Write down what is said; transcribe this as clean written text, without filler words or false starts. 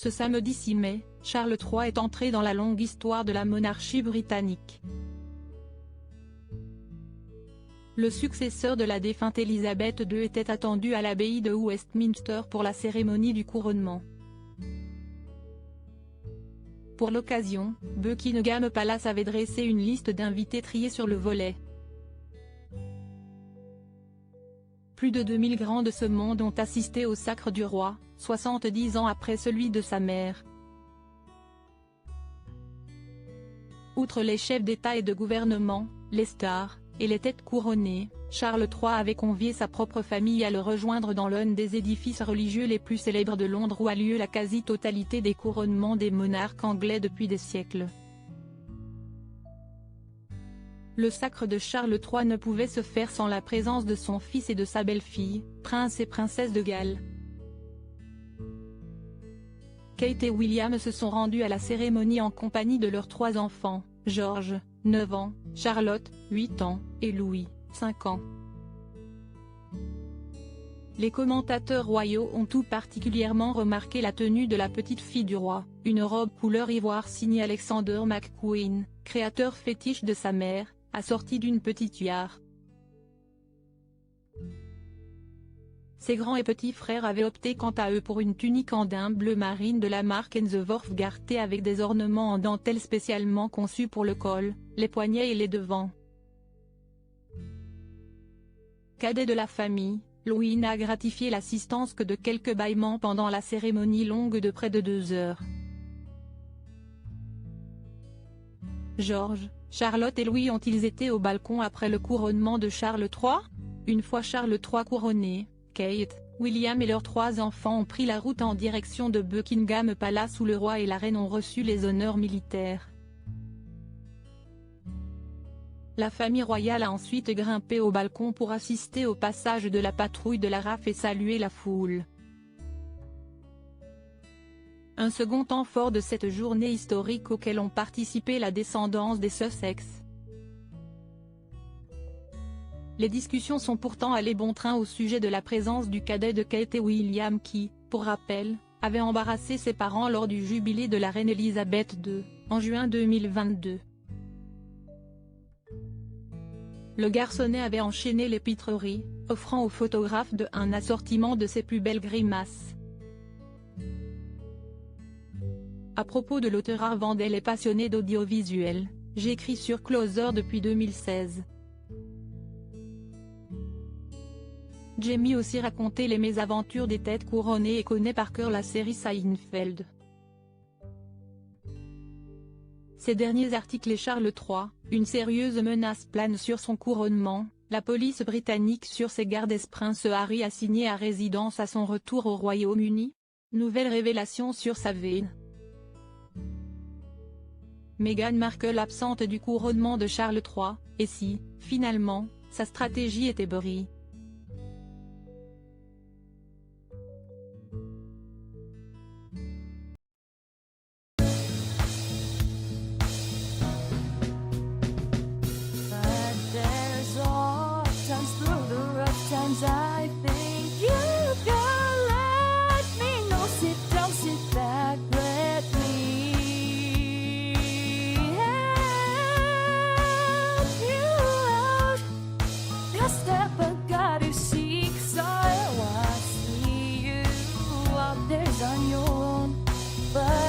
Ce samedi 6 mai, Charles III est entré dans la longue histoire de la monarchie britannique. Le successeur de la défunte Élisabeth II était attendu à l'abbaye de Westminster pour la cérémonie du couronnement. Pour l'occasion, Buckingham Palace avait dressé une liste d'invités triés sur le volet. Plus de 2000 grands de ce monde ont assisté au sacre du roi, 70 ans après celui de sa mère. Outre les chefs d'État et de gouvernement, les stars, et les têtes couronnées, Charles III avait convié sa propre famille à le rejoindre dans l'un des édifices religieux les plus célèbres de Londres où a lieu la quasi-totalité des couronnements des monarques anglais depuis des siècles. Le sacre de Charles III ne pouvait se faire sans la présence de son fils et de sa belle-fille, prince et princesse de Galles. Kate et William se sont rendus à la cérémonie en compagnie de leurs 3 enfants, George, 9 ans, Charlotte, 8 ans, et Louis, 5 ans. Les commentateurs royaux ont tout particulièrement remarqué la tenue de la petite fille du roi, une robe couleur ivoire signée Alexander McQueen, créateur fétiche de sa mère, assortie d'une petite tiare. Ses grands et petits frères avaient opté quant à eux pour une tunique en daim bleu marine de la marque Ensworth Garté avec des ornements en dentelle spécialement conçus pour le col, les poignets et les devants. Cadet de la famille, Louis n'a gratifié l'assistance que de quelques bâillements pendant la cérémonie longue de près de 2 heures. George, Charlotte et Louis ont-ils été au balcon après le couronnement de Charles III? Une fois Charles III couronné, Kate, William et leurs 3 enfants ont pris la route en direction de Buckingham Palace où le roi et la reine ont reçu les honneurs militaires. La famille royale a ensuite grimpé au balcon pour assister au passage de la patrouille de la RAF et saluer la foule. Un second temps fort de cette journée historique auquel ont participé la descendance des Sussex. Les discussions sont pourtant allées bon train au sujet de la présence du cadet de Kate et William qui, pour rappel, avait embarrassé ses parents lors du jubilé de la reine Elisabeth II, en juin 2022. Le garçonnet avait enchaîné les pitreries, offrant aux photographes un assortiment de ses plus belles grimaces. À propos de l'auteur Arvandel et passionné d'audiovisuel, j'écris sur Closer depuis 2016. Jamie aussi raconté les mésaventures des têtes couronnées et connaît par cœur la série Seinfeld. Ces derniers articles et Charles III, une sérieuse menace plane sur son couronnement, la police britannique sur ses gardes Prince Harry assigné à résidence à son retour au Royaume-Uni. Nouvelle révélation sur sa veine. Meghan Markle absente du couronnement de Charles III, et si, finalement, sa stratégie était brie. I think you can let me know. Sit down, sit back, let me help you out. Just step got to seek, so I see you out there on your own, but